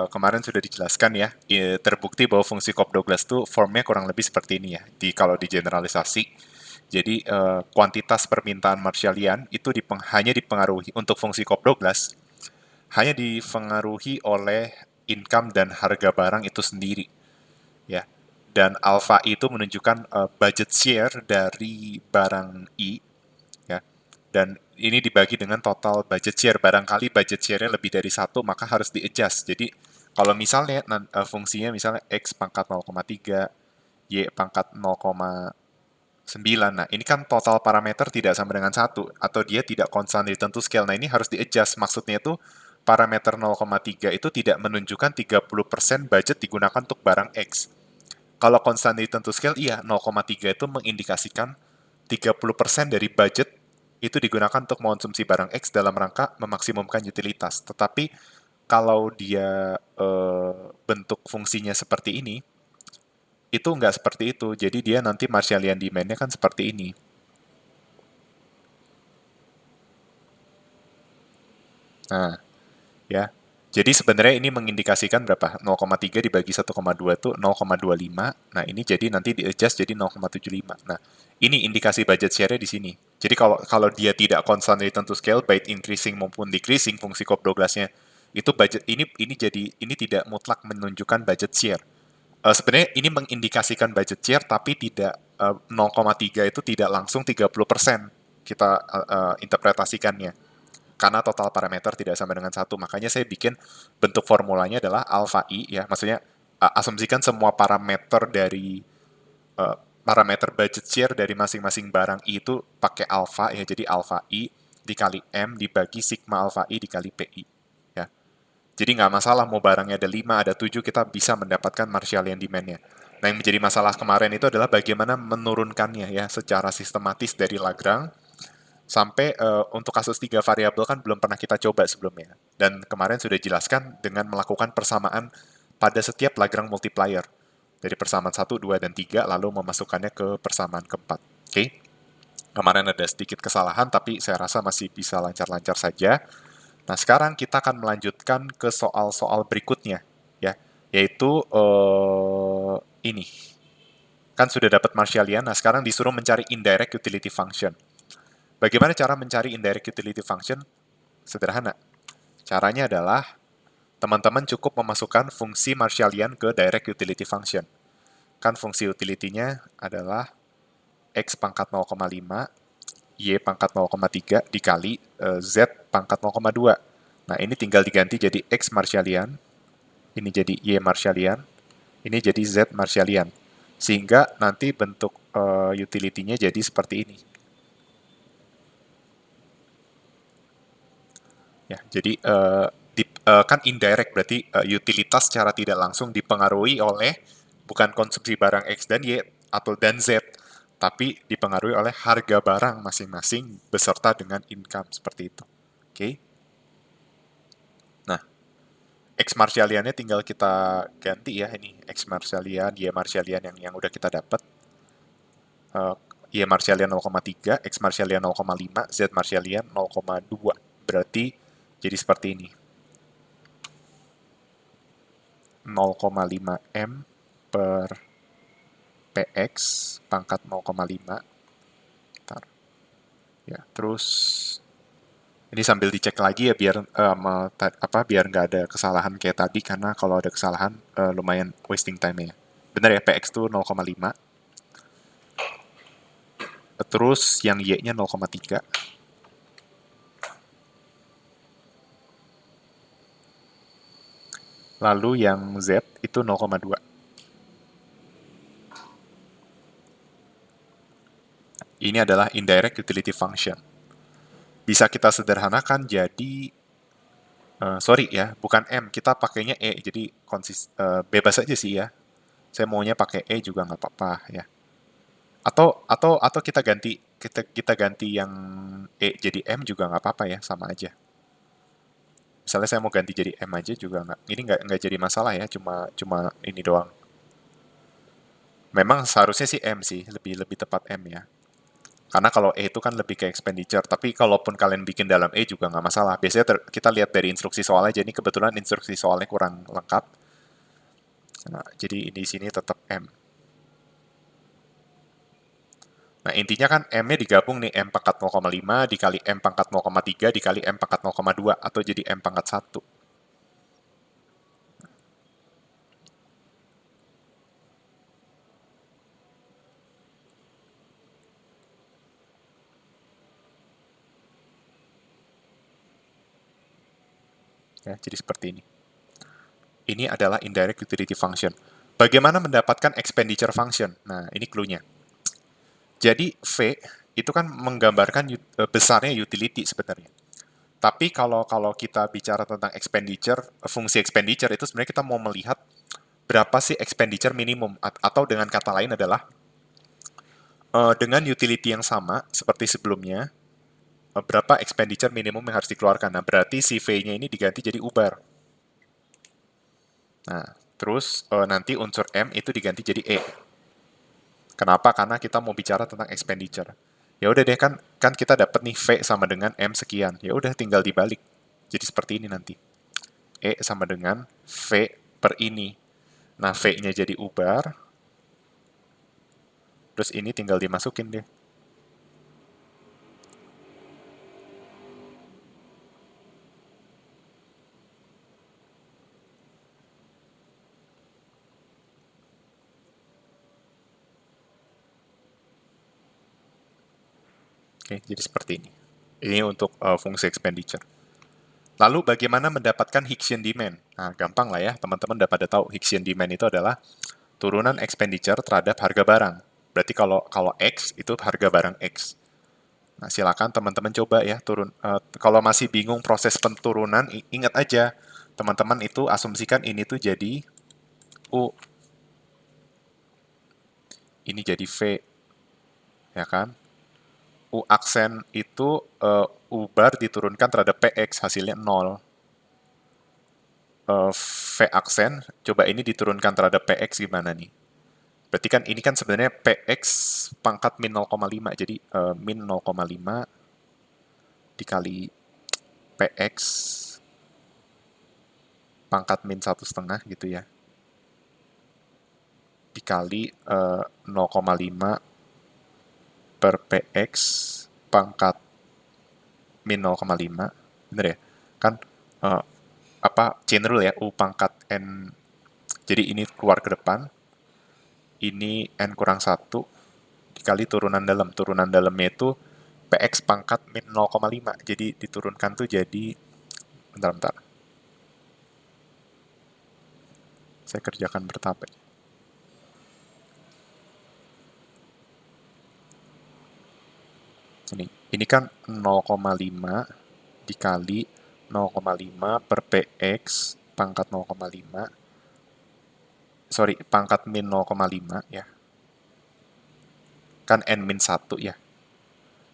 kemarin sudah dijelaskan ya, terbukti bahwa fungsi Cobb Douglas itu formnya kurang lebih seperti ini ya, kalau di generalisasi. Jadi kuantitas permintaan Marshallian itu hanya dipengaruhi untuk fungsi Cobb Douglas hanya dipengaruhi oleh income dan harga barang itu sendiri ya. Dan alpha itu menunjukkan budget share dari barang I ya. Dan ini dibagi dengan total budget share. Barangkali budget share-nya lebih dari satu, maka harus di-adjust. Jadi kalau misalnya fungsinya misalnya X pangkat 0,3, Y pangkat 0,9. Nah, ini kan total parameter tidak sama dengan satu, atau dia tidak konstan di tentu scale. Nah, ini harus di-adjust. Maksudnya itu parameter 0,3 itu tidak menunjukkan 30% budget digunakan untuk barang X. Kalau konstan di tentu scale, iya, 0,3 itu mengindikasikan 30% dari budget itu digunakan untuk mengonsumsi barang X dalam rangka memaksimumkan utilitas. Tetapi kalau dia bentuk fungsinya seperti ini, itu nggak seperti itu. Jadi dia nanti Marshallian demand-nya kan seperti ini. Nah, ya. Jadi sebenarnya ini mengindikasikan berapa? 0,3 dibagi 1,2 itu 0,25. Nah, ini jadi nanti di-adjust jadi 0,75. Nah, ini indikasi budget share-nya di sini. Jadi kalau kalau dia tidak konstan di tentu scale, baik increasing maupun decreasing fungsi Cobb Douglas-nya, itu budget ini jadi ini tidak mutlak menunjukkan budget share. Sebenarnya ini mengindikasikan budget share, tapi tidak 0,3 itu tidak langsung 30% kita interpretasikannya karena total parameter tidak sama dengan satu. Makanya saya bikin bentuk formulanya adalah alpha I ya. Maksudnya asumsikan semua parameter dari parameter budget share dari masing-masing barang I itu pakai alpha ya. Jadi alpha I dikali M dibagi sigma alpha I dikali PI ya. Jadi nggak masalah mau barangnya ada 5, ada 7, kita bisa mendapatkan Marshallian demand-nya. Nah, yang menjadi masalah kemarin itu adalah bagaimana menurunkannya ya secara sistematis dari Lagrange sampai untuk kasus 3 variabel kan belum pernah kita coba sebelumnya. Dan kemarin sudah dijelaskan dengan melakukan persamaan pada setiap Lagrange multiplier. Dari persamaan 1, 2, dan 3, lalu memasukkannya ke persamaan keempat. Oke? Kemarin ada sedikit kesalahan, tapi saya rasa masih bisa lancar-lancar saja. Nah, sekarang kita akan melanjutkan ke soal-soal berikutnya, ya, yaitu ini. Kan sudah dapat Marshallian, nah sekarang disuruh mencari indirect utility function. Bagaimana cara mencari indirect utility function? Sederhana. Caranya adalah teman-teman cukup memasukkan fungsi Marshallian ke direct utility function. Kan fungsi utility-nya adalah X pangkat 0,5, Y pangkat 0,3 dikali Z pangkat 0,2. Nah, ini tinggal diganti jadi X Marshallian, ini jadi Y Marshallian, ini jadi Z Marshallian. Sehingga nanti bentuk utility-nya jadi seperti ini. Ya, jadi kan indirect berarti utilitas secara tidak langsung dipengaruhi oleh bukan konsumsi barang X dan Y atau dan Z, tapi dipengaruhi oleh harga barang masing-masing beserta dengan income seperti itu. Oke. Okay? Nah, X Marshallian-nya tinggal kita ganti ya ini X Marshallian, Y Marshallian yang udah kita dapat. Y Marshallian 0,3, X Marshallian 0,5, Z Marshallian 0,2. Berarti jadi seperti ini. 0,5 M per PX pangkat 0,5. Bentar. Ya, terus ini sambil dicek lagi ya biar biar nggak ada kesalahan kayak tadi karena kalau ada kesalahan lumayan wasting time ya. Benar ya, PX tuh 0,5. Terus yang Y-nya 0,3. Lalu yang Z itu 0,2. Ini adalah indirect utility function. Bisa kita sederhanakan jadi sorry ya, bukan M, kita pakainya E, jadi bebas aja sih ya. Saya maunya pakai E juga nggak apa-apa ya. Atau kita ganti yang E jadi M juga nggak apa-apa ya, sama aja. Misalnya saya mau ganti jadi M aja juga ini nggak jadi masalah ya, cuma cuma ini doang. Memang seharusnya sih M sih, lebih lebih tepat M ya. Karena kalau E itu kan lebih ke expenditure, tapi kalaupun kalian bikin dalam E juga nggak masalah. Biasanya kita lihat dari instruksi soalnya, jadi kebetulan instruksi soalnya kurang lengkap. Nah, jadi di sini tetap M. Nah, intinya kan M-nya digabung nih, M pangkat 0,5 dikali M pangkat 0,3 dikali M pangkat 0,2, atau jadi M pangkat 1. Ya, jadi seperti ini. Ini adalah indirect utility function. Bagaimana mendapatkan expenditure function? Nah, ini clue-nya. Jadi V itu kan menggambarkan besarnya utility sebenarnya. Tapi kalau kita bicara tentang expenditure, fungsi expenditure itu sebenarnya kita mau melihat berapa sih expenditure minimum, atau dengan kata lain adalah dengan utility yang sama seperti sebelumnya, berapa expenditure minimum yang harus dikeluarkan. Nah, berarti si V-nya ini diganti jadi ubar. Nah, terus nanti unsur M itu diganti jadi E. Kenapa? Karena kita mau bicara tentang expenditure. Ya udah deh, kan kita dapat nih V sama dengan M sekian. Ya udah tinggal dibalik. Jadi seperti ini nanti. E sama dengan V per ini. Nah, V-nya jadi ubar. Terus ini tinggal dimasukin deh. Oke, jadi seperti ini. Ini untuk fungsi expenditure. Lalu bagaimana mendapatkan Hicksian demand? Nah, gampang lah ya, teman-teman udah pada tahu Hicksian demand itu adalah turunan expenditure terhadap harga barang. Berarti kalau X itu harga barang X. Nah, silakan teman-teman coba ya turun. Kalau masih bingung proses penturunan, ingat aja teman-teman itu asumsikan ini tuh jadi U, ini jadi V, ya kan? U aksen itu U bar diturunkan terhadap PX, hasilnya 0. V aksen, coba ini diturunkan terhadap PX gimana nih? Berarti kan ini kan sebenarnya PX pangkat min 0,5, jadi min 0,5 dikali PX pangkat min 1,5 gitu ya. Dikali 0,5 per PX pangkat min 0,5. Bener ya? Kan chain rule ya, U pangkat N. Jadi ini keluar ke depan, ini N kurang 1 dikali turunan dalam. Turunan dalamnya itu PX pangkat min 0,5. Jadi diturunkan tuh jadi, bentar. Saya kerjakan bertahap. Ini kan 0,5 dikali 0,5 per PX pangkat 0,5. Sorry, pangkat min 0,5 ya. Kan N min 1 ya.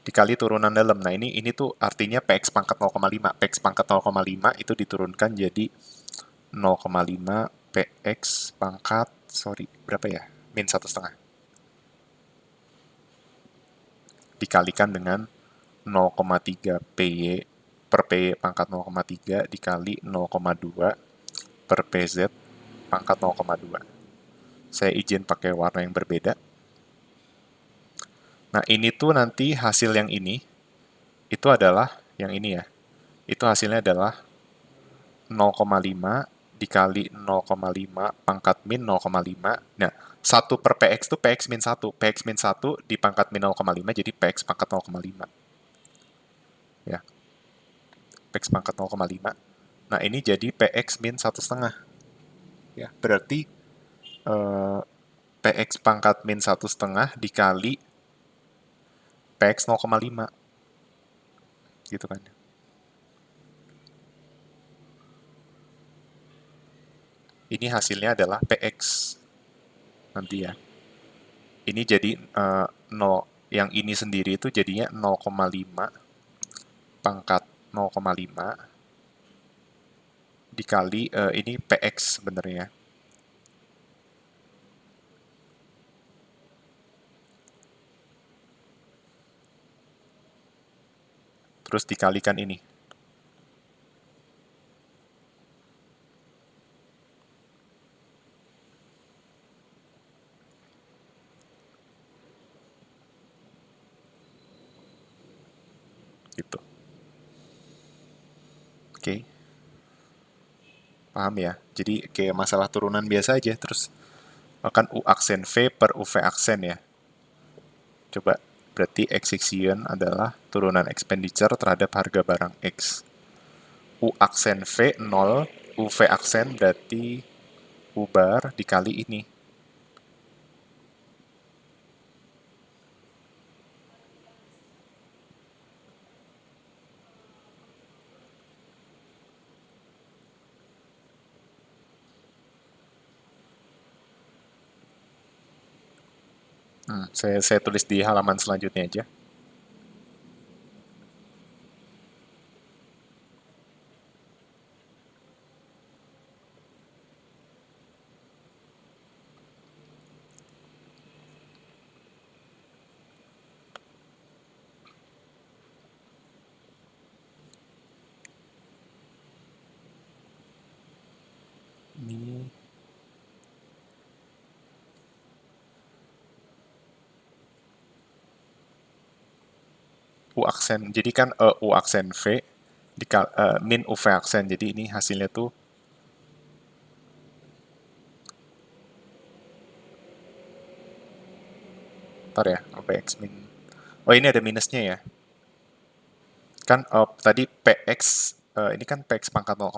Dikali turunan dalam. Nah, ini tuh artinya PX pangkat 0,5. PX pangkat 0,5 itu diturunkan jadi 0,5 PX pangkat, sorry, berapa ya? Min 1,5. Dikalikan dengan 0,3 PY per PY pangkat 0,3 dikali 0,2 per PZ pangkat 0,2. Saya izin pakai warna yang berbeda. Nah, ini tuh nanti hasil yang ini, itu adalah yang ini ya. Itu hasilnya adalah 0,5 dikali 0,5 pangkat min 0,5. Nah, 1 per PX itu PX min 1. PX min 1 di pangkat min 0,5 jadi PX pangkat 0,5. Ya, PX pangkat 0,5. Nah, ini jadi PX min 1,5. Ya, berarti PX pangkat min 1,5 dikali PX 0,5. Gitu kan. Ini hasilnya adalah PX nanti ya. Ini jadi 0, yang ini sendiri itu jadinya 0,5 pangkat 0,5 dikali ini PX sebenarnya. terus dikalikan ini. Gitu. Oke. Paham ya? Jadi kayak masalah turunan biasa aja, terus akan U aksen V per UV aksen ya. Coba, berarti execution adalah turunan expenditure terhadap harga barang X. U aksen V 0, UV aksen berarti U bar dikali ini. Saya tulis di halaman selanjutnya aja. Ini U aksen. Jadi kan U aksen V min UV aksen. Jadi ini hasilnya tuh ntar ya, OPX min. Oh, ini ada minusnya ya. Kan tadi PX, ini kan PX pangkat 0,5.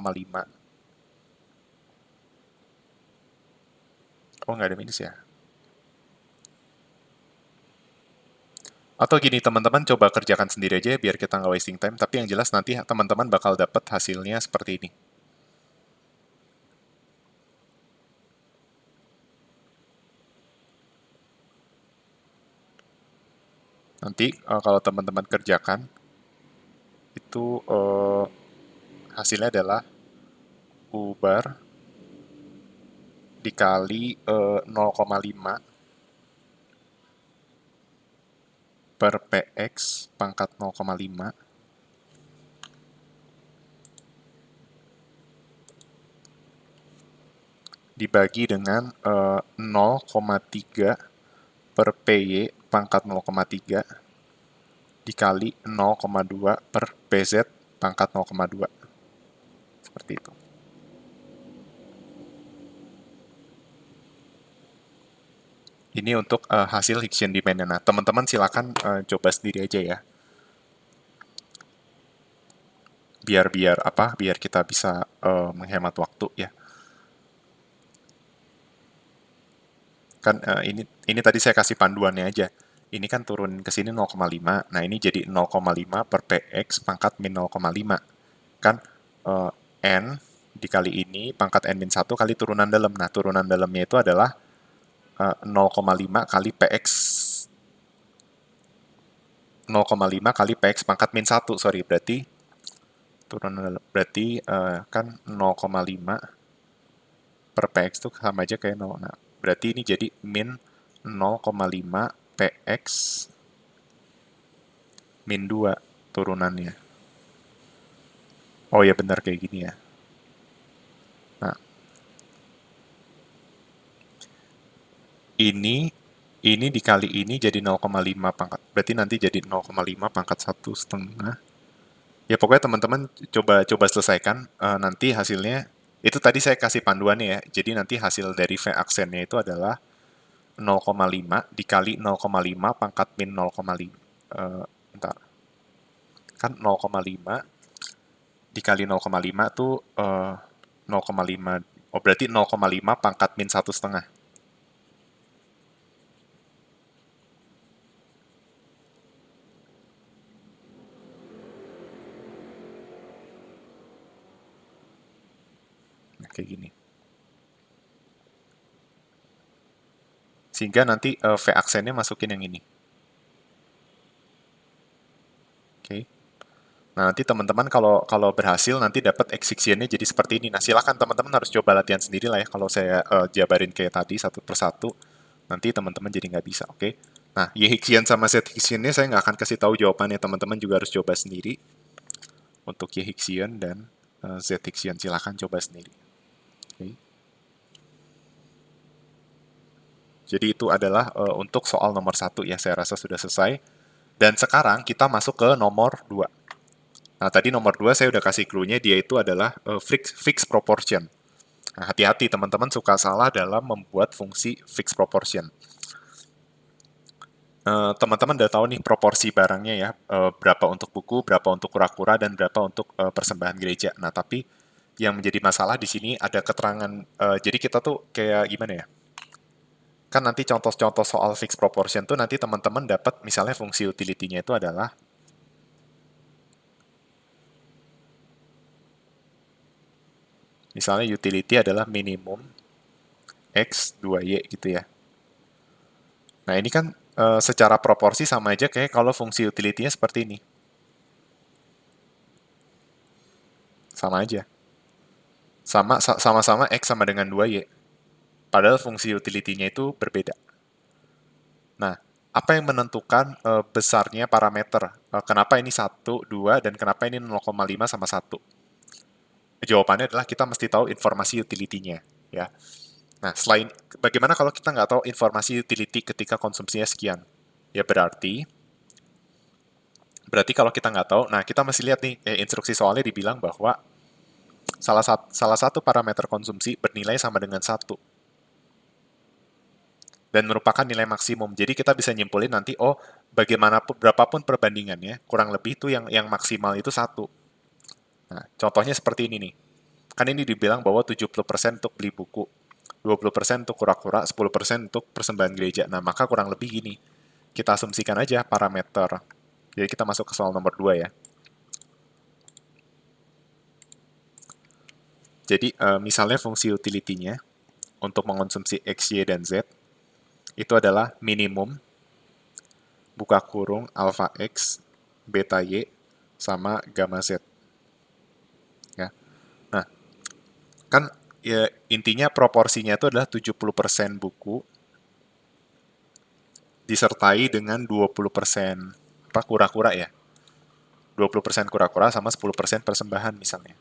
Oh, nggak ada minus ya. Atau gini, teman-teman coba kerjakan sendiri aja biar kita nggak wasting time. Tapi yang jelas nanti teman-teman bakal dapat hasilnya seperti ini. Nanti kalau teman-teman kerjakan, itu hasilnya adalah U bar dikali 0,5 per PX pangkat 0,5 dibagi dengan 0,3 per PY pangkat 0,3 dikali 0,2 per PZ pangkat 0,2. Seperti itu. Ini untuk hasil Higgshian demand-nya. Nah, teman-teman silakan coba sendiri aja ya. Biar kita bisa menghemat waktu ya. Kan ini tadi saya kasih panduannya aja. Ini kan turun ke sini 0,5. Nah, ini jadi 0,5 per PX pangkat min 0,5. Kan N dikali ini pangkat N min 1 kali turunan dalam. Nah, turunan dalamnya itu adalah 0,5 kali PX 0,5 kali PX pangkat min 1, sorry, berarti kan 0,5 per PX itu sama aja kayak 0. Nah, berarti ini jadi min 0,5 PX min 2 turunannya. Oh ya, benar kayak gini ya. Nah, ini dikali ini jadi 0,5 pangkat. Berarti nanti jadi 0,5 pangkat 1,5. Ya pokoknya teman-teman coba selesaikan. Nanti hasilnya, itu tadi saya kasih panduannya ya. Jadi nanti hasil dari V aksennya itu adalah 0,5 dikali 0,5 pangkat min 0,5. Bentar. Kan 0,5 dikali 0,5 tuh 0,5. Oh, berarti 0,5 pangkat min 1,5. Nah, kayak gini. Sehingga nanti V aksennya masukin yang ini. Oke. Nah, nanti teman-teman kalau berhasil nanti dapat execution-nya jadi seperti ini. Nah, silakan teman-teman harus coba latihan sendiri lah ya. Kalau saya jabarin kayak tadi satu persatu, nanti teman-teman jadi nggak bisa, oke? Nah, Y Higgshian sama Z Higgshian-nya saya nggak akan kasih tahu jawabannya. Teman-teman juga harus coba sendiri. untuk Y Higgs-ion dan Z Higgs-ion. Silahkan coba sendiri. Okay. Jadi itu adalah untuk soal nomor 1 ya, saya rasa sudah selesai. Dan sekarang kita masuk ke nomor 2. Nah, tadi nomor 2 saya udah kasih clue-nya, dia itu adalah fixed proportion. Nah, hati-hati teman-teman suka salah dalam membuat fungsi fixed proportion. Teman-teman udah tahu nih proporsi barangnya ya, berapa untuk buku, berapa untuk kura-kura, dan berapa untuk persembahan gereja. Nah, tapi yang menjadi masalah di sini ada keterangan, jadi kita tuh kayak gimana ya, kan nanti contoh-contoh soal fixed proportion tuh nanti teman-teman dapat misalnya fungsi utility-nya itu adalah, misalnya utility adalah minimum X 2Y gitu ya. Nah, ini kan secara proporsi sama aja kayak kalau fungsi utility-nya seperti ini. Sama aja. Sama-sama X sama dengan 2Y. Padahal fungsi utility-nya itu berbeda. Nah, apa yang menentukan besarnya parameter? Kenapa ini 1, 2, dan kenapa ini 0,5 sama 1? Jawabannya adalah kita mesti tahu informasi utility-nya. Ya. Nah, bagaimana kalau kita nggak tahu informasi utility ketika konsumsinya sekian? Ya berarti kalau kita nggak tahu, nah kita mesti lihat nih, instruksi soalnya dibilang bahwa salah satu parameter konsumsi bernilai sama dengan 1. Dan merupakan nilai maksimum. Jadi kita bisa nyimpulin nanti, oh bagaimanapun, berapapun perbandingannya, kurang lebih itu yang maksimal itu 1. Nah, contohnya seperti ini nih. Kan ini dibilang bahwa 70% untuk beli buku, 20% untuk kura-kura, 10% untuk persembahan gereja. Nah, maka kurang lebih gini. Kita asumsikan aja parameter. Jadi kita masuk ke soal nomor 2 ya. Jadi misalnya fungsi utility-nya untuk mengonsumsi X, Y, dan Z itu adalah minimum buka kurung alpha X, beta Y, sama gamma Z. Ya. Nah, kan ya, intinya proporsinya itu adalah 70% buku disertai dengan 20% apa kura-kura ya. 20% kura-kura sama 10% persembahan misalnya.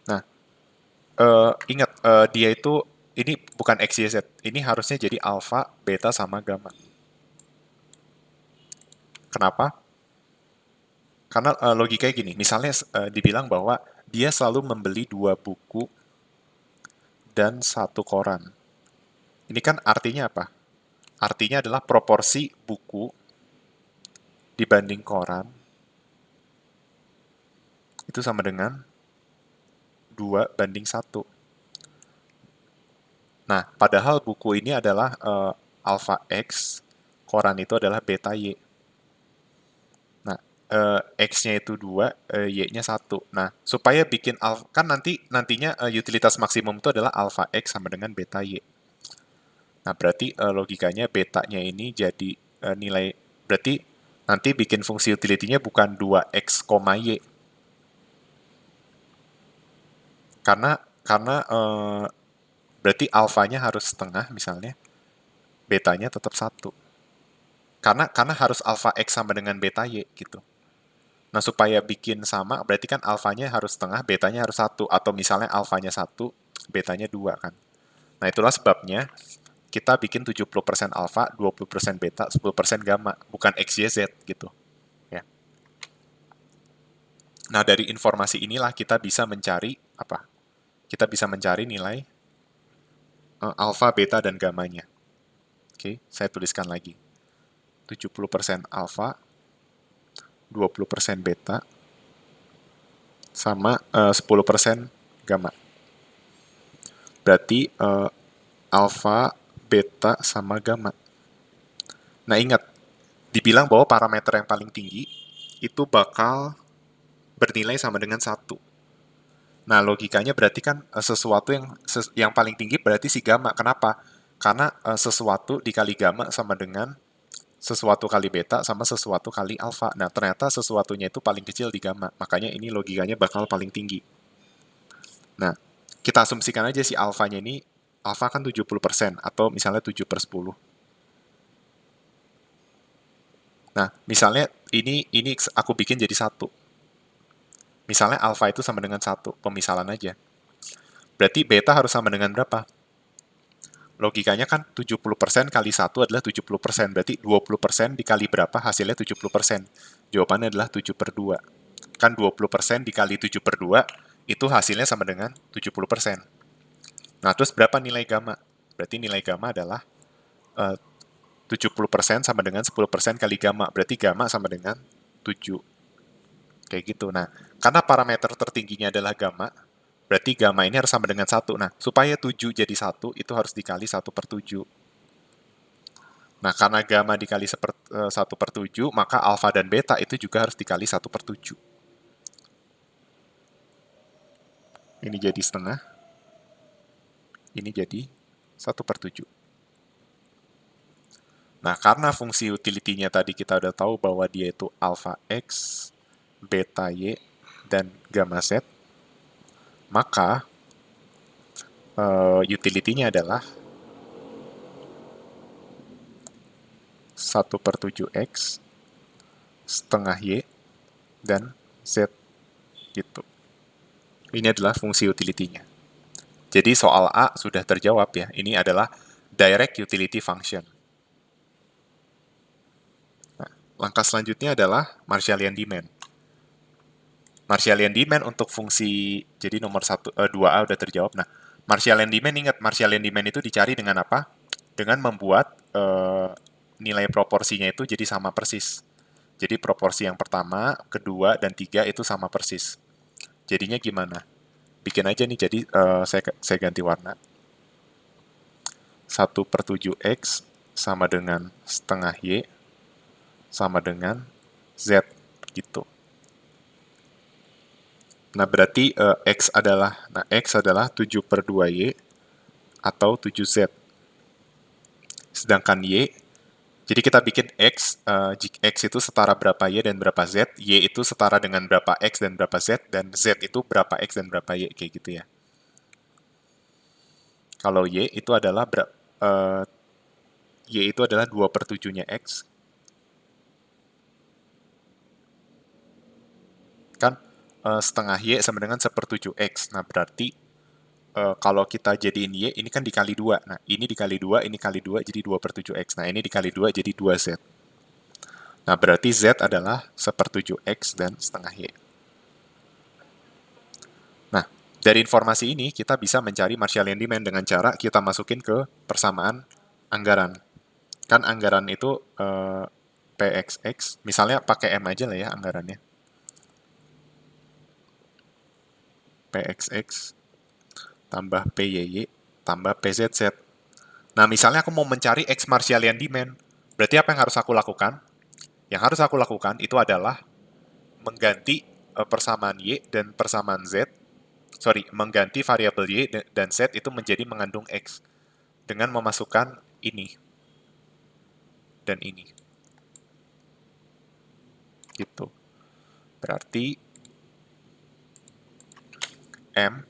Nah, ingat dia itu ini bukan X, Y, Z. Ini harusnya jadi alpha, beta, sama gamma. Kenapa? Karena logikanya gini, misalnya dibilang bahwa dia selalu membeli 2 buku dan 1 koran. Ini kan artinya apa? Artinya adalah proporsi buku dibanding koran itu sama dengan 2:1. Nah, padahal buku ini adalah alpha X, koran itu adalah beta Y. Nah, X-nya itu 2, Y-nya 1. Nah, supaya bikin kan nantinya utilitas maksimum itu adalah alpha X sama dengan beta Y. Nah, berarti logikanya betanya ini jadi nilai, berarti nanti bikin fungsi utility-nya bukan 2X, Y. Karena berarti alfanya harus setengah misalnya, betanya tetap 1. Karena harus alpha X sama dengan beta Y gitu. Nah, supaya bikin sama, berarti kan alfanya harus setengah, betanya harus 1. Atau misalnya alfanya 1, betanya 2 kan. Nah, itulah sebabnya kita bikin 70% alfa, 20% beta, 10% gamma. Bukan X, Y, Z gitu. Ya. Nah, dari informasi inilah kita bisa mencari apa? Kita bisa mencari nilai alfa, beta, dan gammanya. Oke, saya tuliskan lagi. 70% alfa, 20% beta, sama 10% gamma. Berarti alfa, beta, sama gamma. Nah, ingat, dibilang bahwa parameter yang paling tinggi itu bakal bernilai sama dengan 1. Nah, logikanya berarti kan sesuatu yang paling tinggi berarti si gamma. Kenapa? Karena sesuatu dikali gamma sama dengan sesuatu kali beta sama sesuatu kali alfa. Nah, ternyata sesuatunya itu paling kecil di gamma. Makanya ini logikanya bakal paling tinggi. Nah, kita asumsikan aja si alfanya ini, alfa kan 70%, atau misalnya 7/10. Nah, misalnya ini aku bikin jadi 1. Misalnya alfa itu sama dengan 1, pemisalan aja. Berarti beta harus sama dengan berapa? Logikanya kan 70% kali 1 adalah 70%. Berarti 20% dikali berapa hasilnya 70%. Jawabannya adalah 7 per 2. Kan 20% dikali 7 per 2 itu hasilnya sama dengan 70%. Nah, terus berapa nilai gamma? Berarti nilai gamma adalah 70% sama dengan 10% kali gamma. Berarti gamma sama dengan 7. Kayak gitu. Nah, karena parameter tertingginya adalah gamma, berarti gamma ini harus sama dengan 1. Nah, supaya 7 jadi 1, itu harus dikali 1/7. Nah, karena gamma dikali 1/7, maka alfa dan beta itu juga harus dikali 1/7. Ini jadi setengah, ini jadi 1/7. Nah, karena fungsi utility-nya tadi kita udah tahu bahwa dia itu alpha X, beta Y, dan gamma Z, maka utility-nya adalah 1/7X, setengah Y, dan Z gitu. Ini adalah fungsi utility-nya. Jadi soal A sudah terjawab ya. Ini adalah direct utility function. Nah, langkah selanjutnya adalah Marshallian demand. Marshallian demand untuk fungsi, jadi nomor 2A udah terjawab. Nah, Marshallian demand, ingat Marshallian demand itu dicari dengan apa? Dengan membuat nilai proporsinya itu jadi sama persis. Jadi proporsi yang pertama, kedua, dan tiga itu sama persis. Jadinya gimana? Bikin aja nih, jadi saya ganti warna. 1/7X sama dengan setengah Y sama dengan Z gitu. Nah, berarti X adalah 7/2Y atau 7Z. Sedangkan Y, jadi kita bikin jika X itu setara berapa Y dan berapa Z, Y itu setara dengan berapa X dan berapa Z, dan Z itu berapa X dan berapa Y, kayak gitu ya. Kalau Y itu adalah Y itu adalah 2/7-nya X. Kan setengah Y sama dengan 1/7X. Nah, berarti kalau kita jadiin Y, ini kan dikali 2. Nah, ini dikali 2, ini kali 2, jadi 2/7X. Nah, ini dikali 2, jadi 2Z. Nah, berarti Z adalah 1/7X dan setengah Y. Nah, dari informasi ini, kita bisa mencari Marshallian demand dengan cara kita masukin ke persamaan anggaran. Kan anggaran itu PXX, misalnya pakai M aja lah ya anggarannya. PXX tambah PYY tambah PZZ. Nah, misalnya aku mau mencari X Marshallian demand, berarti apa yang harus aku lakukan? Yang harus aku lakukan itu adalah mengganti persamaan Y dan persamaan Z, mengganti variabel Y dan Z itu menjadi mengandung X dengan memasukkan ini dan ini. Gitu. Berarti M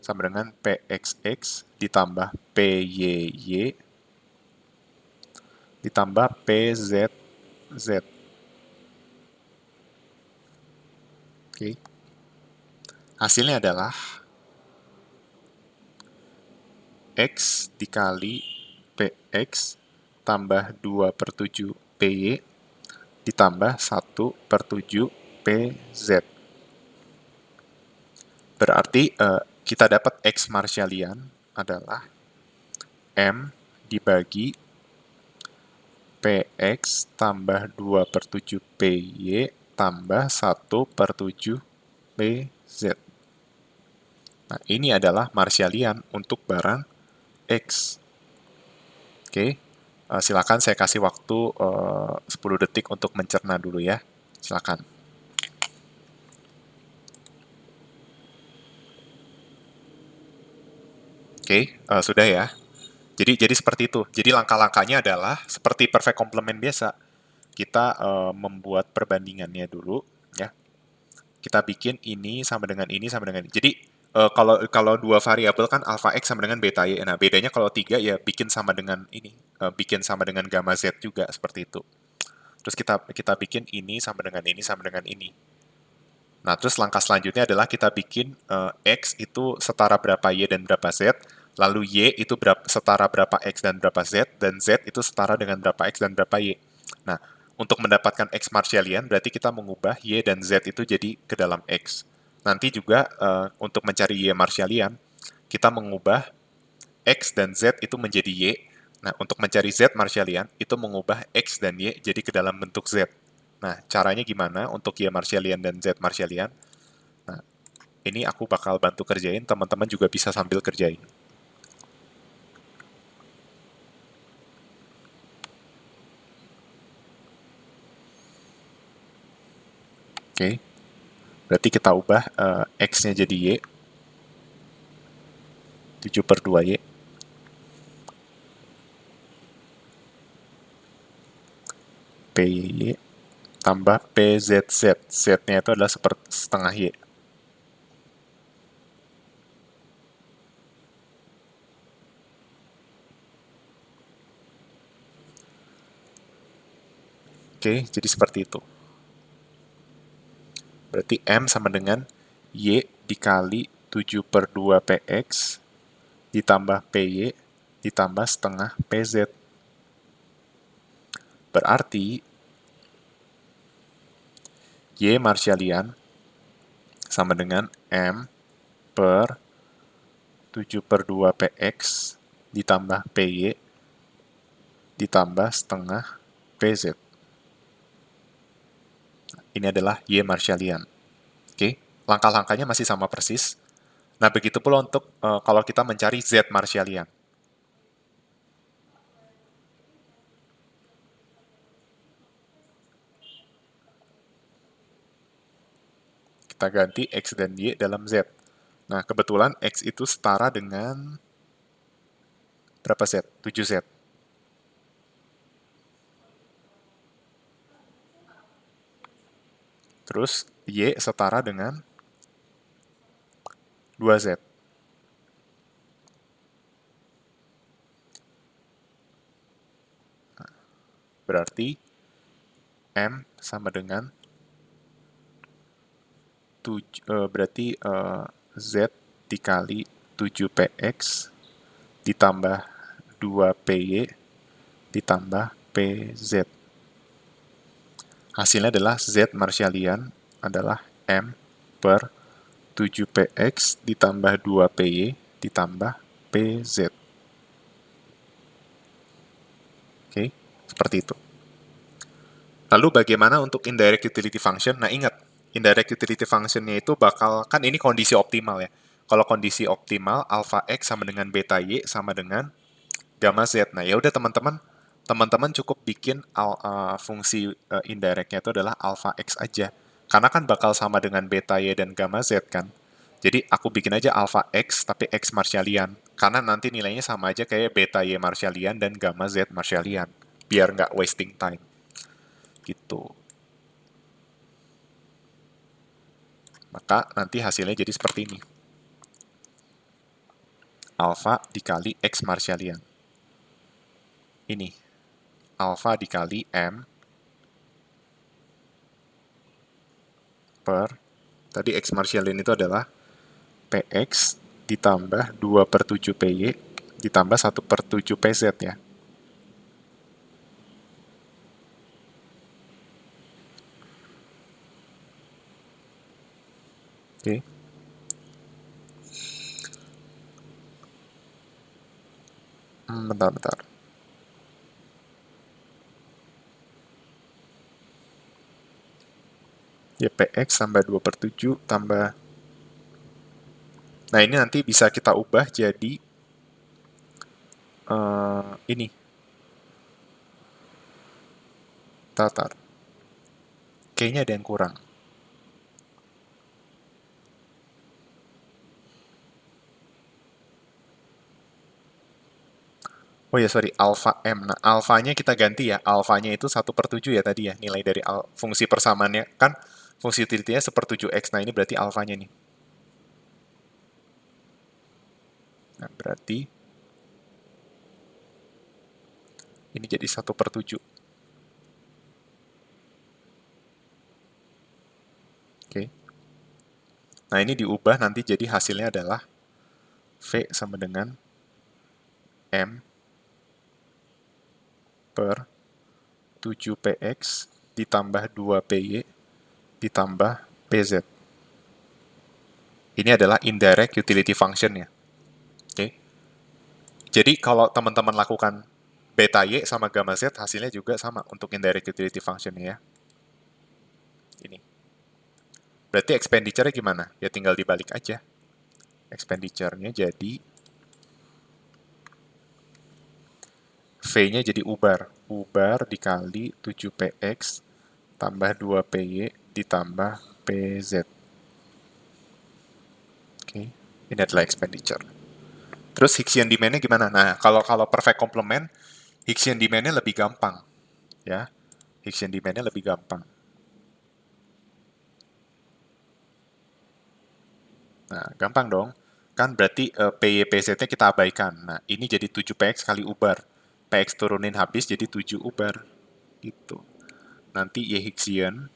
sama dengan PXX ditambah PYY ditambah PZZ. Oke. Hasilnya adalah X dikali PX tambah 2/7 PY ditambah 1/7 PZ. Berarti kita dapat X Marshallian adalah M dibagi PX tambah 2/7 PY tambah 1/7 PZ. Nah, ini adalah Marshallian untuk barang X. Oke, silakan saya kasih waktu 10 detik untuk mencerna dulu ya. Silakan. Oke, sudah ya. Jadi seperti itu. Jadi langkah-langkahnya adalah seperti perfect complement biasa. Kita membuat perbandingannya dulu, ya. Kita bikin ini sama dengan ini sama dengan ini. Jadi kalau dua variabel kan alpha x sama dengan beta y. Nah, bedanya kalau tiga ya bikin sama dengan ini, bikin sama dengan gamma z juga seperti itu. Terus kita bikin ini sama dengan ini sama dengan ini. Nah, terus langkah selanjutnya adalah kita bikin X itu setara berapa Y dan berapa Z, lalu Y itu setara berapa X dan berapa Z, dan Z itu setara dengan berapa X dan berapa Y. Nah, untuk mendapatkan X Marshallian, berarti kita mengubah Y dan Z itu jadi ke dalam X. Nanti juga untuk mencari Y Marshallian, kita mengubah X dan Z itu menjadi Y. Nah, untuk mencari Z Marshallian, itu mengubah X dan Y jadi ke dalam bentuk Z. Nah, caranya gimana untuk Y Marshallian dan Z Marshallian? Nah, ini aku bakal bantu kerjain, teman-teman juga bisa sambil kerjain. Oke, berarti kita ubah X-nya jadi Y, 7/2Y, PY, tambah PZZ. Z-nya itu adalah setengah Y. Oke, jadi seperti itu. Berarti M sama dengan Y dikali 7/2PX ditambah PY ditambah setengah PZ. Berarti Y Marshallian sama dengan M per 7/2PX ditambah PY ditambah setengah PZ. Ini adalah Y Marshallian. Oke, langkah-langkahnya masih sama persis. Nah, begitu pula untuk kalau kita mencari Z Marshallian. Kita ganti X dan Y dalam Z. Nah, kebetulan X itu setara dengan berapa Z? 7Z. Terus Y setara dengan 2Z. Berarti M sama dengan berarti Z dikali 7PX ditambah 2PY ditambah PZ. Hasilnya adalah Z Marshallian adalah M per 7PX ditambah 2PY ditambah PZ. Oke, seperti itu. Lalu bagaimana untuk indirect utility function? Nah, ingat, indirect utility function-nya itu bakal, kan ini kondisi optimal ya. Kalau kondisi optimal, alpha X sama dengan beta Y sama dengan gamma Z. Nah, ya udah teman-teman cukup bikin fungsi indirect-nya itu adalah alpha X aja. Karena kan bakal sama dengan beta Y dan gamma Z kan. Jadi aku bikin aja alpha X tapi X Marshallian. Karena nanti nilainya sama aja kayak beta Y Marshallian dan gamma Z Marshallian. Biar nggak wasting time. Gitu. Maka nanti hasilnya jadi seperti ini. Alpha dikali X Marshallian. Ini. Alpha dikali M per, tadi X Marshallian itu adalah PX ditambah 2/7 PY ditambah 1/7 PZ ya. Oke. Bentar. Ya, PX tambah 2/7 tambah... Nah, ini nanti bisa kita ubah jadi ini. Tatar. Kayaknya ada yang kurang. Oh ya, sorry, alpha M. Nah, alfanya kita ganti ya. Alfanya itu 1/7 ya tadi ya, nilai dari fungsi persamaannya. Kan fungsi utility-nya 1/7X. Nah, ini berarti alfanya nih. Nah, berarti ini jadi 1/7. Nah, ini diubah nanti jadi hasilnya adalah V sama dengan M per 7PX ditambah 2PY ditambah PZ. Ini adalah indirect utility function ya. Oke. Jadi kalau teman-teman lakukan beta Y sama gamma Z, hasilnya juga sama untuk indirect utility function ya. Ini. Berarti expenditure-nya gimana? Ya tinggal dibalik aja. Expenditure-nya jadi V-nya jadi ubar. Ubar dikali 7PX tambah 2PY ditambah PZ. Oke. Ini adalah expenditure. Terus Hicksian demand-nya gimana? Nah, kalau perfect complement, Hicksian demand-nya lebih gampang. Ya, Hicksian demand-nya lebih gampang. Nah, gampang dong. Kan berarti PY-PZ-nya kita abaikan. Nah, ini jadi 7PX kali ubar. PX turunin habis jadi 7 ubar. Gitu. Nanti Y Hicksian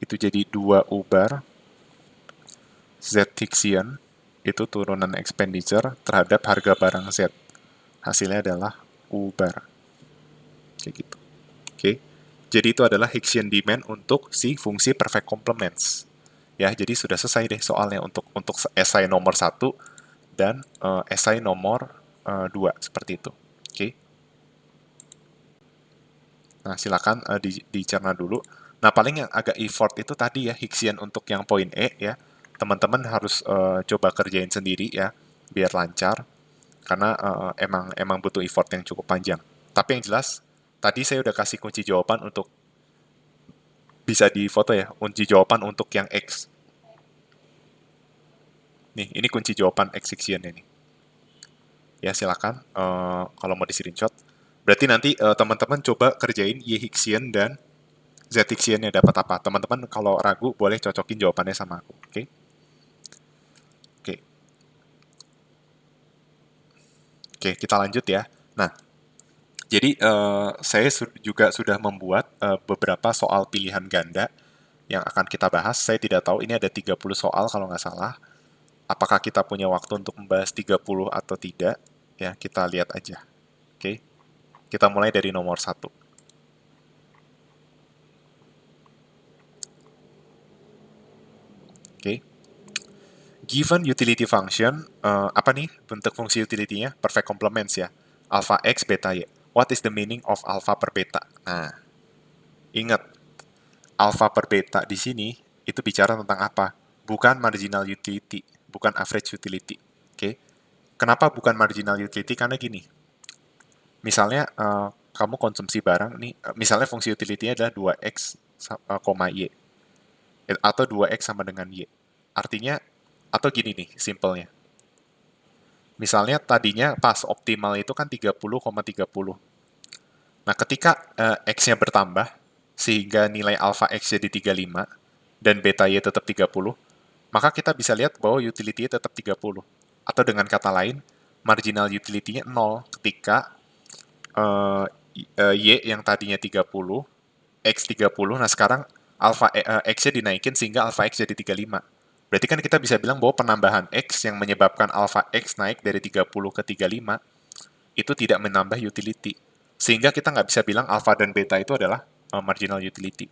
itu jadi 2 ubar. Z Hicksian itu turunan expenditure terhadap harga barang Z. Hasilnya adalah ubar. Kayak gitu. Oke. Jadi itu adalah Hicksian demand untuk si fungsi perfect complements. Ya, jadi sudah selesai deh soalnya untuk esai nomor 1 dan esai nomor 2 seperti itu. Oke. Nah, silakan dicerna dulu. Nah, paling yang agak effort itu tadi ya Hicksian untuk yang poin E ya. Teman-teman harus coba kerjain sendiri ya biar lancar karena emang butuh effort yang cukup panjang. Tapi yang jelas tadi saya udah kasih kunci jawaban untuk bisa difoto ya, kunci jawaban untuk yang X. Nih, ini kunci jawaban X Hicksian ini. Ya, silakan kalau mau di screenshot. Berarti nanti teman-teman coba kerjain Y Hicksian dan Z Hicksian-nya dapat apa. Teman-teman kalau ragu boleh cocokin jawabannya sama aku. Oke? Oke. Oke, kita lanjut ya. Nah, jadi saya juga sudah membuat beberapa soal pilihan ganda yang akan kita bahas. Saya tidak tahu ini ada 30 soal kalau nggak salah. Apakah kita punya waktu untuk membahas 30 atau tidak? Ya, kita lihat aja. Oke. Kita mulai dari nomor 1. Oke. Given utility function, apa nih bentuk fungsi utility-nya? Perfect complements ya. Alpha X, beta Y. What is the meaning of alpha per beta? Nah, ingat, alpha per beta di sini itu bicara tentang apa? Bukan marginal utility, bukan average utility. Oke. Kenapa bukan marginal utility? Karena gini, misalnya kamu konsumsi barang nih, misalnya fungsi utility-nya adalah 2x, y, atau 2x sama dengan y. Artinya, atau gini nih, simpelnya. Misalnya tadinya pas optimal itu kan 30,30. Nah, ketika X-nya bertambah, sehingga nilai alpha X jadi 35, dan beta Y tetap 30, maka kita bisa lihat bahwa utility-nya tetap 30. Atau dengan kata lain, marginal utility-nya 0 ketika Y yang tadinya 30, X 30, nah sekarang X-nya dinaikin sehingga alpha X jadi 35. Berarti kan kita bisa bilang bahwa penambahan X yang menyebabkan alpha X naik dari 30 ke 35 itu tidak menambah utility. Sehingga kita nggak bisa bilang alpha dan beta itu adalah marginal utility.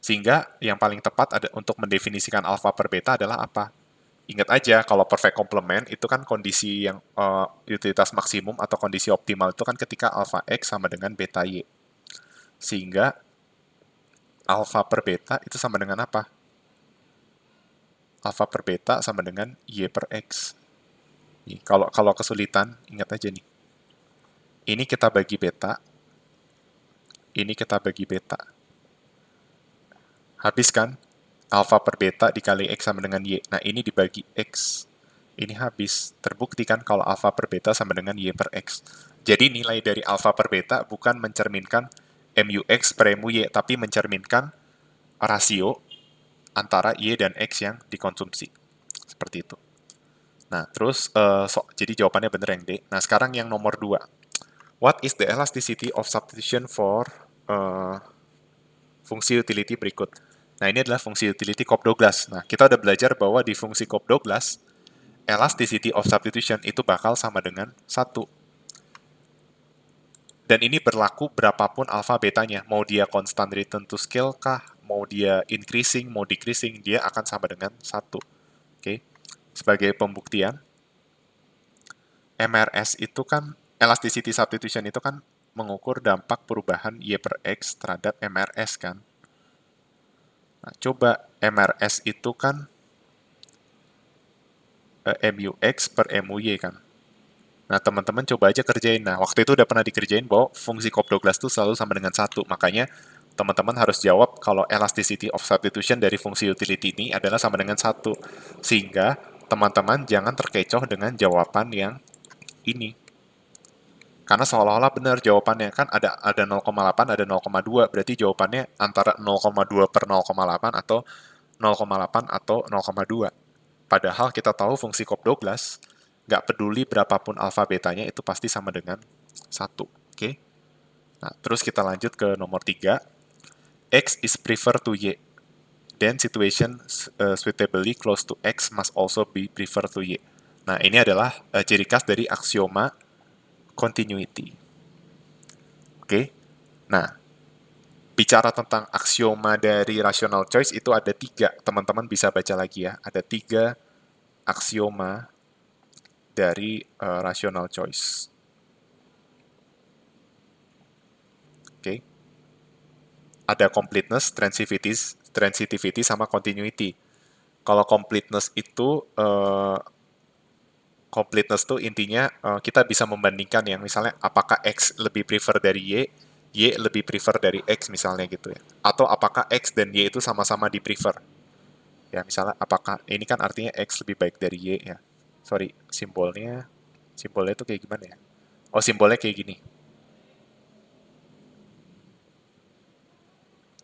Sehingga yang paling tepat ada untuk mendefinisikan alpha per beta adalah apa? Ingat aja, kalau perfect complement itu kan kondisi yang utilitas maksimum atau kondisi optimal itu kan ketika alpha X sama dengan beta Y. Sehingga alpha per beta itu sama dengan apa? Alpha per beta sama dengan Y per X. Nih, kalau kesulitan, ingat aja nih. Ini kita bagi beta, ini kita bagi beta. Habis kan? Alpha per beta dikali X sama dengan Y. Nah, ini dibagi X. Ini habis. Terbukti kan kalau alpha per beta sama dengan Y per X. Jadi nilai dari alpha per beta bukan mencerminkan MUX per MUY, tapi mencerminkan rasio antara Y dan X yang dikonsumsi. Seperti itu. Nah, terus, jadi jawabannya bener yang D. Nah, sekarang yang nomor 2. What is the elasticity of substitution for fungsi utility berikut? Nah, ini adalah fungsi utility Cobb-Douglas. Nah, kita udah belajar bahwa di fungsi Cobb-Douglas, elasticity of substitution itu bakal sama dengan 1. Dan ini berlaku berapapun alpha betanya. Mau dia constant return to scale kah, mau dia increasing, mau decreasing, dia akan sama dengan 1. Oke. Sebagai pembuktian, MRS itu kan, elasticity substitution itu kan mengukur dampak perubahan Y per X terhadap MRS kan. Nah, coba MRS itu kan MUX per MUY kan. Nah, teman-teman coba aja kerjain. Nah, waktu itu udah pernah dikerjain bahwa fungsi Cobb-Douglas itu selalu sama dengan 1. Makanya, teman-teman harus jawab kalau elasticity of substitution dari fungsi utility ini adalah sama dengan 1. Sehingga, teman-teman jangan terkecoh dengan jawaban yang ini. Karena seolah-olah benar jawabannya. Kan ada 0,8, ada 0,2. Berarti jawabannya antara 0,2 per 0,8 atau 0,8 atau 0,2. Padahal kita tahu fungsi Cobb-Douglas, nggak peduli berapapun alfa betanya, itu pasti sama dengan 1. Oke? Nah, terus kita lanjut ke nomor 3. X is preferred to Y. Then situation suitably close to X must also be preferred to Y. Nah, ini adalah ciri khas dari aksioma continuity. Oke? Nah, bicara tentang aksioma dari rational choice itu ada 3. Teman-teman bisa baca lagi ya. Ada 3 aksioma dari rational choice. Oke. Ada completeness, transitivity, sama continuity. Kalau completeness itu, completeness tuh intinya kita bisa membandingkan yang misalnya apakah X lebih prefer dari Y lebih prefer dari X misalnya gitu ya. Atau apakah X dan Y itu sama-sama di prefer. Ya misalnya apakah, ini kan artinya X lebih baik dari Y ya. Sorry, simbolnya itu kayak gimana ya? Oh, simbolnya kayak gini.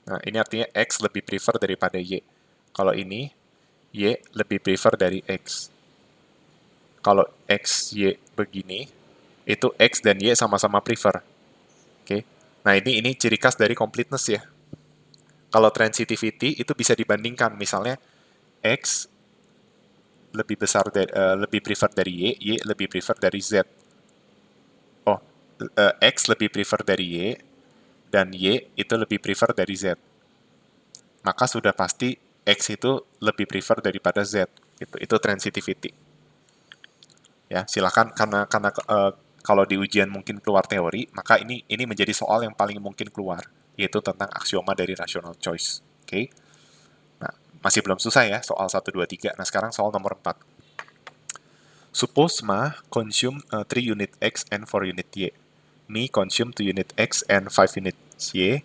Nah, ini artinya X lebih prefer daripada Y. Kalau ini, Y lebih prefer dari X. Kalau X, Y begini, itu X dan Y sama-sama prefer. Oke. Nah, ini ciri khas dari completeness ya. Kalau transitivity itu bisa dibandingkan. Misalnya, X lebih prefer dari Y lebih prefer dari Z. Oh, X lebih prefer dari Y, dan Y itu lebih prefer dari Z. Maka sudah pasti X itu lebih prefer daripada Z. Itu transitivity. Ya, silakan karena kalau di ujian mungkin keluar teori, maka ini menjadi soal yang paling mungkin keluar, yaitu tentang aksioma dari rational choice. Oke. Nah, masih belum susah ya soal 1, 2, 3. Nah, sekarang soal nomor 4. Suppose Ma consume 3 unit X and 4 unit Y. Mi consume 2 unit X and 5 unit Y.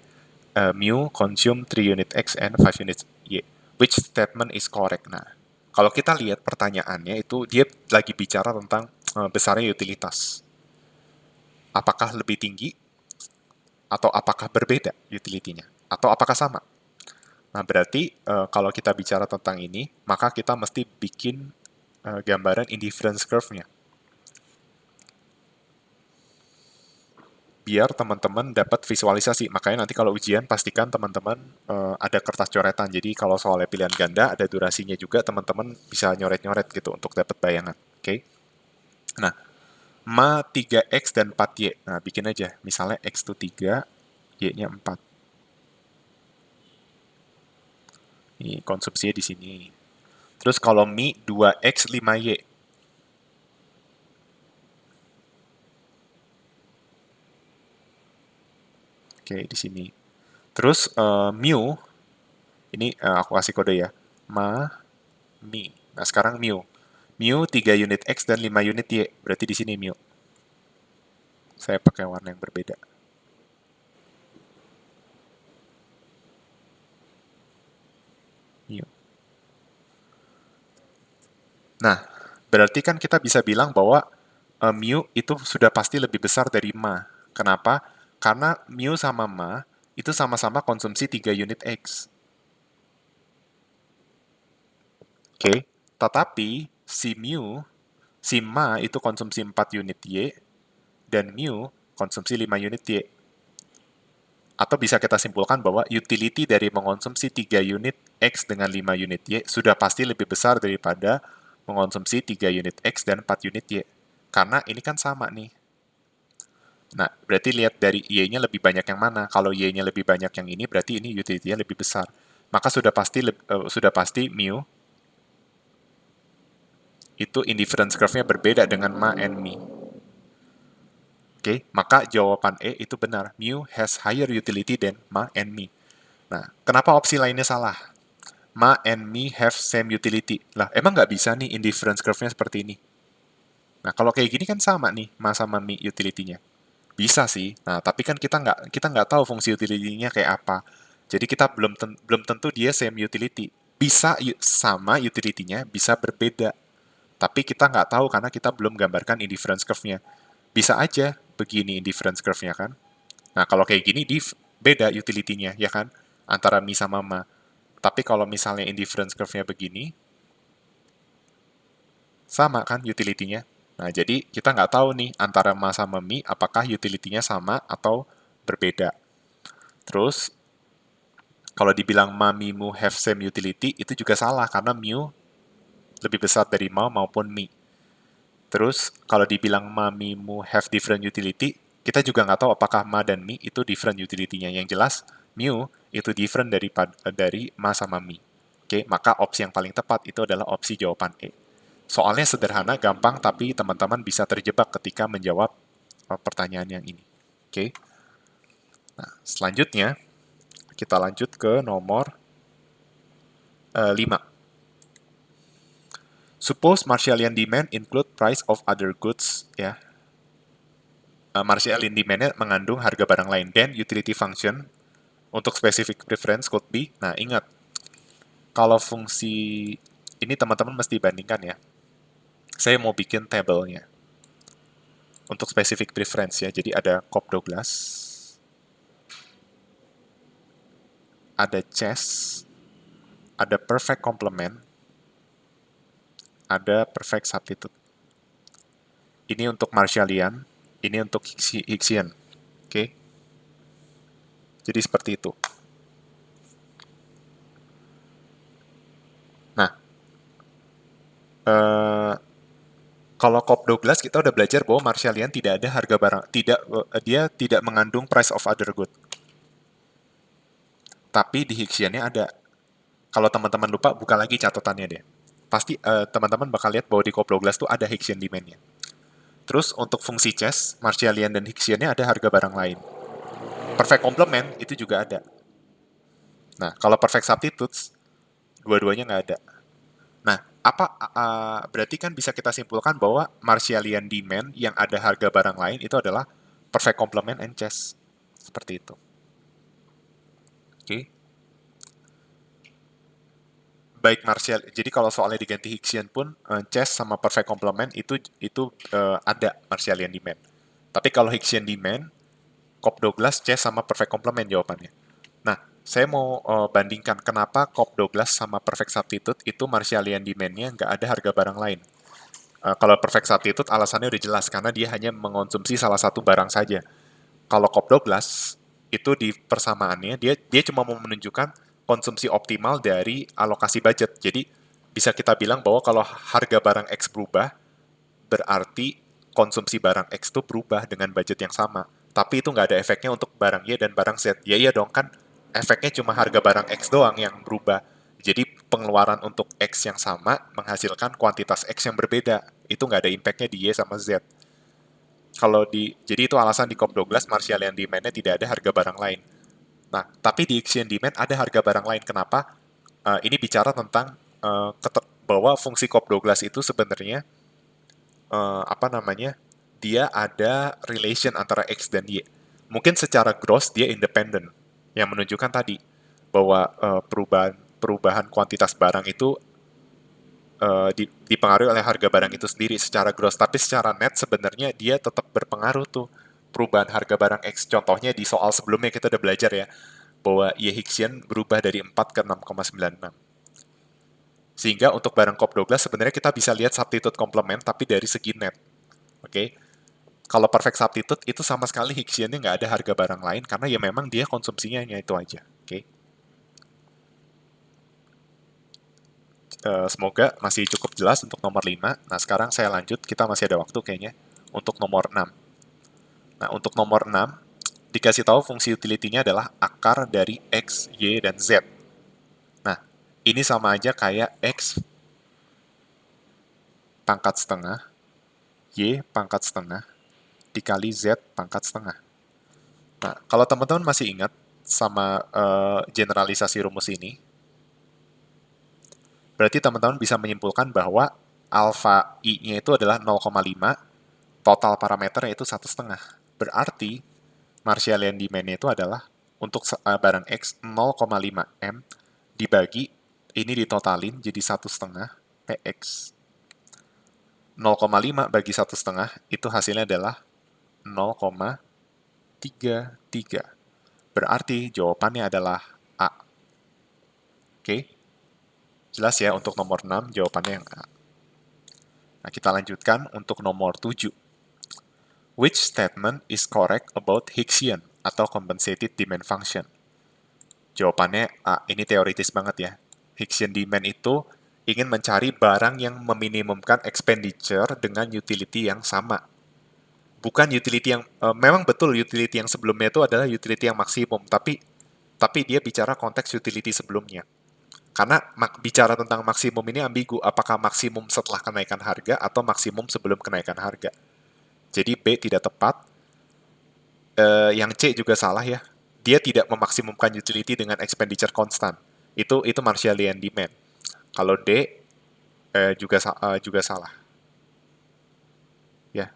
Mu consume 3 unit X and 5 unit Y. Which statement is correct? Nah, kalau kita lihat pertanyaannya itu dia lagi bicara tentang besarnya utilitas. Apakah lebih tinggi atau apakah berbeda utility-nya? Atau apakah sama? Nah, berarti kalau kita bicara tentang ini, maka kita mesti bikin gambaran indifference curve-nya. Biar teman-teman dapat visualisasi. Makanya nanti kalau ujian, pastikan teman-teman ada kertas coretan. Jadi kalau soalnya pilihan ganda, ada durasinya juga, teman-teman bisa nyoret-nyoret gitu untuk dapat bayangan. Oke? Nah, Ma 3X dan 4Y. Nah, bikin aja. Misalnya X itu 3, Y-nya 4. Ini konsumsinya di sini. Terus kalau Mi 2X 5Y. Oke, di sini. Terus mu, ini aku kasih kode ya. Mi. Nah, sekarang mu. Mu 3 unit X dan 5 unit Y. Berarti di sini mu. Saya pakai warna yang berbeda. Mu. Nah, berarti kan kita bisa bilang bahwa mu itu sudah pasti lebih besar dari ma. Kenapa? Karena mu sama ma itu sama-sama konsumsi 3 unit X. Oke, tetapi si ma itu konsumsi 4 unit Y, dan mu konsumsi 5 unit Y. Atau bisa kita simpulkan bahwa utility dari mengonsumsi 3 unit X dengan 5 unit Y sudah pasti lebih besar daripada mengonsumsi 3 unit X dan 4 unit Y. Karena ini kan sama nih. Nah, berarti lihat dari Y-nya lebih banyak yang mana. Kalau Y-nya lebih banyak yang ini, berarti ini utility-nya lebih besar. Maka sudah pasti mu itu indifference curve-nya berbeda dengan ma and mi. Oke, maka jawaban E itu benar. Mu has higher utility than ma and mi. Nah, kenapa opsi lainnya salah? Ma and mi have same utility. Lah, emang nggak bisa nih indifference curve-nya seperti ini? Nah, kalau kayak gini kan sama nih, ma sama mi utility-nya. Bisa sih. Nah, tapi kan kita nggak tahu fungsi utility-nya kayak apa. Jadi kita belum tentu dia same utility. Bisa sama utility-nya, bisa berbeda. Tapi kita nggak tahu karena kita belum gambarkan indifference curve-nya. Bisa aja begini indifference curve-nya kan. Nah, kalau kayak gini, beda utility-nya, ya kan? Antara mi sama ma. Tapi kalau misalnya indifference curve-nya begini, sama kan utility-nya. Nah, jadi kita nggak tahu nih antara ma sama mi apakah utility-nya sama atau berbeda. Terus, kalau dibilang ma, mi, mu have same utility, itu juga salah karena mu lebih besar dari ma maupun mi. Terus, kalau dibilang ma, mi, mu have different utility, kita juga nggak tahu apakah ma dan mi itu different utility-nya. Yang jelas, mu itu different dari ma sama mi. Oke, maka opsi yang paling tepat itu adalah opsi jawaban E. Soalnya sederhana, gampang, tapi teman-teman bisa terjebak ketika menjawab pertanyaan yang ini. Oke, nah selanjutnya kita lanjut ke nomor 5. Suppose Marshallian demand include price of other goods, ya. Marshallian demand-nya mengandung harga barang lain. Then utility function untuk specific preference could be. Nah, ingat, kalau fungsi ini teman-teman mesti bandingkan ya. Saya mau bikin tabelnya untuk specific preference ya. Jadi ada Cobb Douglas, ada chess, ada perfect complement, ada perfect substitute. Ini untuk Marshallian, ini untuk Hicksian. Oke. Jadi seperti itu. Nah, kalau Cobb Douglas kita udah belajar bahwa Marshallian tidak ada harga barang, dia tidak mengandung price of other good. Tapi di Hicksian-nya ada. Kalau teman-teman lupa, buka lagi catatannya deh. Pasti teman-teman bakal lihat bahwa di Cobb Douglas tuh ada Hicksian demand-nya. Terus untuk fungsi chess, Marshallian dan Hicksian-nya ada harga barang lain. Perfect complement itu juga ada. Nah, kalau perfect substitutes, dua-duanya nggak ada. Nah, berarti kan bisa kita simpulkan bahwa Marshallian demand yang ada harga barang lain itu adalah perfect complement and chess. Seperti itu. Oke. Baik Martial, jadi kalau soalnya diganti Hicksian pun, chess sama perfect complement itu ada Marshallian demand. Tapi kalau Hicksian demand, Cobb Douglas, chess sama perfect complement jawabannya. Nah, saya mau bandingkan kenapa Cobb Douglas sama perfect substitute itu Marshallian demand-nya nggak ada harga barang lain. Kalau perfect substitute alasannya udah jelas karena dia hanya mengonsumsi salah satu barang saja. Kalau Cobb Douglas itu di persamaannya dia cuma mau menunjukkan konsumsi optimal dari alokasi budget. Jadi bisa kita bilang bahwa kalau harga barang X berubah, berarti konsumsi barang X itu berubah dengan budget yang sama. Tapi itu nggak ada efeknya untuk barang Y dan barang Z. Ya iya dong kan, efeknya cuma harga barang X doang yang berubah. Jadi pengeluaran untuk X yang sama menghasilkan kuantitas X yang berbeda. Itu nggak ada impactnya di Y sama Z. Jadi itu alasan di Cobb Douglas Marshallian demand-nya tidak ada harga barang lain. Nah, tapi di Hicksian demand ada harga barang lain. Kenapa? Ini bicara tentang bahwa fungsi Cobb Douglas itu sebenarnya apa namanya? Dia ada relation antara X dan Y. Mungkin secara gross dia independent, yang menunjukkan tadi bahwa perubahan kuantitas barang itu dipengaruhi oleh harga barang itu sendiri secara gross, tapi secara net sebenarnya dia tetap berpengaruh tuh perubahan harga barang X. Contohnya di soal sebelumnya kita udah belajar ya, bahwa Y Hicksian berubah dari 4 ke 6,96. Sehingga untuk barang Cobb Douglas sebenarnya kita bisa lihat substitute complement tapi dari segi net. Oke. Kalau perfect substitute itu sama sekali Hicksian-nya nggak ada harga barang lain karena ya memang dia konsumsinya hanya itu aja. Oke. Semoga masih cukup jelas untuk nomor 5. Nah, sekarang saya lanjut, kita masih ada waktu kayaknya, untuk nomor 6. Nah, untuk nomor 6, dikasih tahu fungsi utility-nya adalah akar dari X, Y, dan Z. Nah, ini sama aja kayak X pangkat setengah, Y pangkat setengah, dikali Z pangkat setengah. Nah, kalau teman-teman masih ingat sama generalisasi rumus ini, berarti teman-teman bisa menyimpulkan bahwa alfa I-nya itu adalah 0,5, total parameternya itu 1,5. Berarti Marshallian demand-nya itu adalah untuk barang X 0,5 M dibagi, ini ditotalin jadi 1,5 PX. 0,5 bagi 1,5 itu hasilnya adalah 0,33. Berarti jawabannya adalah A. Oke, jelas ya untuk nomor 6 jawabannya yang A. Nah, kita lanjutkan untuk nomor 7. Which statement is correct about Hicksian atau compensated demand function? Jawabannya A. Ini teoritis banget ya. Hicksian demand itu ingin mencari barang yang meminimumkan expenditure dengan utility yang sama. Bukan utility yang memang betul utility yang sebelumnya itu adalah utility yang maksimum, tapi dia bicara konteks utility sebelumnya. Karena bicara tentang maksimum ini ambigu, apakah maksimum setelah kenaikan harga atau maksimum sebelum kenaikan harga. Jadi B tidak tepat, yang C juga salah ya. Dia tidak memaksimumkan utility dengan expenditure konstan. Itu Marshallian demand. Kalau D juga salah. Ya,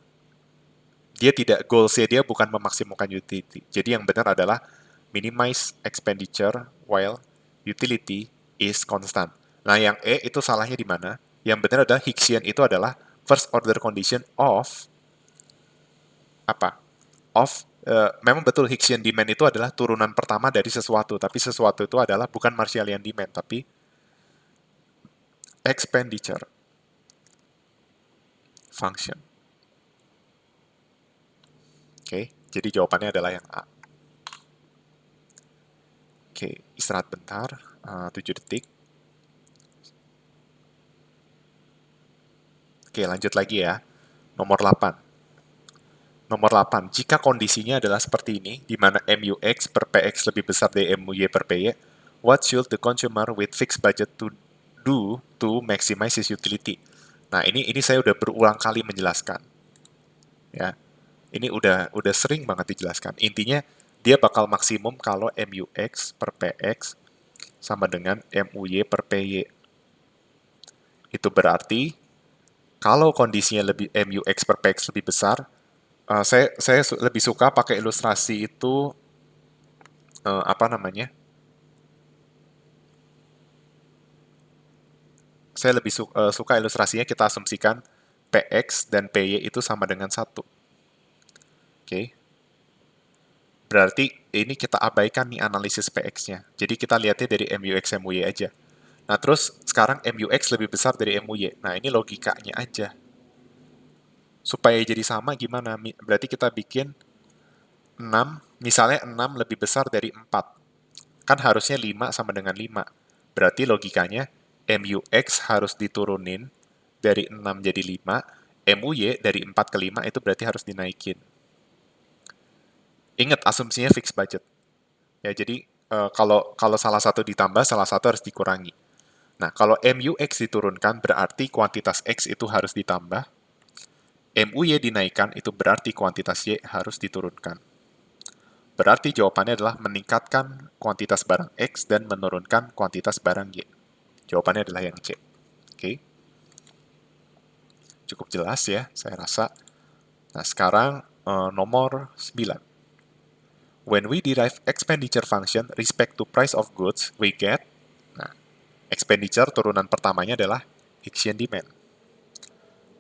dia tidak goalsnya dia bukan memaksimumkan utility. Jadi yang benar adalah minimize expenditure while utility is constant. Nah, yang E itu salahnya di mana? Yang benar adalah Hicksian itu adalah first order condition of apa? Memang betul Hicksian demand itu adalah turunan pertama dari sesuatu, tapi sesuatu itu adalah bukan Marshallian demand, tapi expenditure function. Oke, jadi jawabannya adalah yang A. Oke, istirahat bentar, 7 detik. Oke, lanjut lagi ya. Nomor 8. Nomor 8, jika kondisinya adalah seperti ini, di mana MUX per PX lebih besar dari MUY per PY, what should the consumer with fixed budget to do to maximize his utility? Nah, ini saya udah berulang kali menjelaskan. Ya, ini udah sering banget dijelaskan. Intinya, dia bakal maksimum kalau MUX per PX sama dengan MUY per PY. Itu berarti, kalau kondisinya lebih MUX per PX lebih besar, saya lebih suka pakai ilustrasi itu apa namanya? Saya lebih suka ilustrasinya kita asumsikan PX dan PY itu sama dengan 1. Oke. Berarti ini kita abaikan nih analisis PX-nya. Jadi kita lihatnya dari MUX MUY aja. Nah, terus sekarang MUX lebih besar dari MUY. Nah, ini logikanya aja. Supaya jadi sama gimana? Berarti kita bikin 6, misalnya 6 lebih besar dari 4. Kan harusnya 5 sama dengan 5. Berarti logikanya MUX harus diturunin dari 6 jadi 5, MUY dari 4 ke 5 itu berarti harus dinaikin. Ingat asumsinya fixed budget. Ya, jadi kalau salah satu ditambah, salah satu harus dikurangi. Nah, kalau MUX diturunkan berarti kuantitas X itu harus ditambah, MUY dinaikkan itu berarti kuantitas Y harus diturunkan. Berarti jawabannya adalah meningkatkan kuantitas barang X dan menurunkan kuantitas barang Y. Jawabannya adalah yang C. Oke. Cukup jelas ya, saya rasa. Nah, sekarang nomor 9. When we derive expenditure function respect to price of goods, we get, nah, expenditure turunan pertamanya adalah Hicksian demand.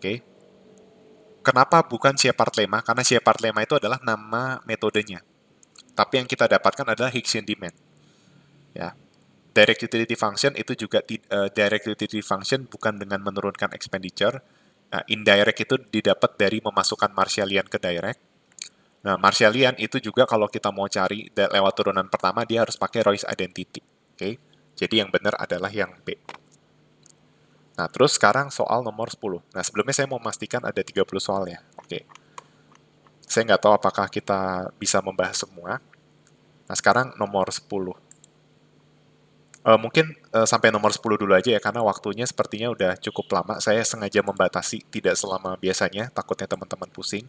Oke. Kenapa bukan Shepard lemma? Karena Shepard lemma itu adalah nama metodenya. Tapi yang kita dapatkan adalah Hicksian demand. Ya. Direct utility function itu juga direct utility function bukan dengan menurunkan expenditure, Nah, indirect itu didapat dari memasukkan Marshallian ke direct. Nah, Marshallian itu juga kalau kita mau cari lewat turunan pertama, dia harus pakai Roy's identity. Oke? Jadi yang benar adalah yang B. Nah, terus sekarang soal nomor 10. Nah, sebelumnya saya mau memastikan ada 30 soal ya. Oke. Saya nggak tahu apakah kita bisa membahas semua. Nah, sekarang nomor 10. Mungkin sampai nomor 10 dulu aja ya, karena waktunya sepertinya udah cukup lama. Saya sengaja membatasi, tidak selama biasanya, takutnya teman-teman pusing.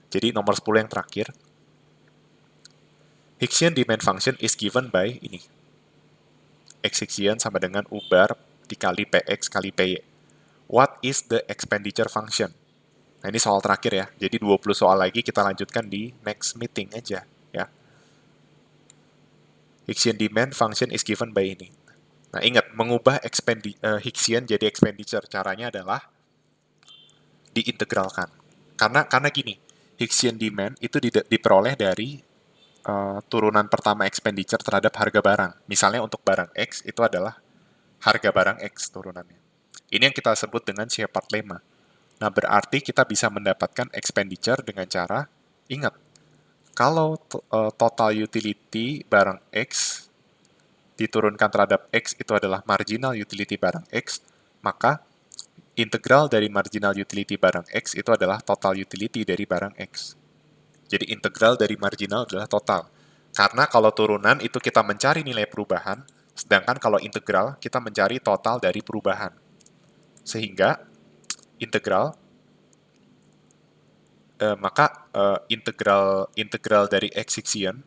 Jadi nomor 10 yang terakhir. Hicksian demand function is given by ini. X Hicksian sama dengan U bar dikali PX kali PY. What is the expenditure function? Nah, ini soal terakhir ya. Jadi 20 soal lagi kita lanjutkan di next meeting aja ya. Hicksian demand function is given by ini. Nah, ingat, mengubah Hicksian jadi expenditure. Caranya adalah diintegralkan. Karena gini, Hicksian demand itu diperoleh dari turunan pertama expenditure terhadap harga barang. Misalnya untuk barang X itu adalah harga barang X turunannya. Ini yang kita sebut dengan Shepard lemma. Nah, berarti kita bisa mendapatkan expenditure dengan cara, ingat, kalau total utility barang X diturunkan terhadap X itu adalah marginal utility barang X, maka integral dari marginal utility barang X itu adalah total utility dari barang X. Jadi integral dari marginal adalah total. Karena kalau turunan itu kita mencari nilai perubahan, sedangkan kalau integral kita mencari total dari perubahan. Sehingga integral integral dari X Hicksian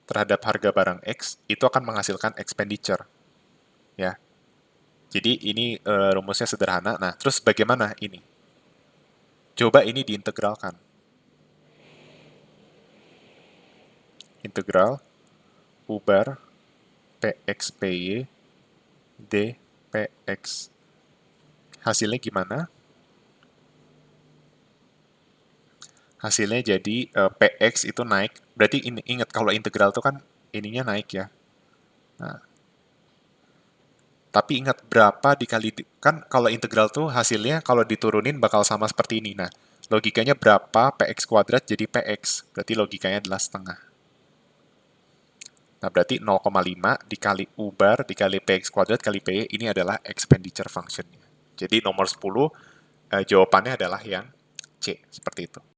terhadap harga barang X itu akan menghasilkan expenditure. Ya. Jadi ini rumusnya sederhana. Nah, terus bagaimana ini? Coba ini diintegralkan. Integral U bar PX PY dPX. Hasilnya gimana? Hasilnya jadi PX itu naik. Berarti ini, ingat kalau integral itu kan ininya naik ya. Nah, tapi ingat berapa dikali, kan kalau integral tuh hasilnya kalau diturunin bakal sama seperti ini. Nah, logikanya berapa PX kuadrat jadi PX. Berarti logikanya adalah setengah. Nah, berarti 0,5 dikali U bar dikali PX kuadrat kali PY ini adalah expenditure function-nya. Jadi nomor 10 jawabannya adalah yang C, seperti itu.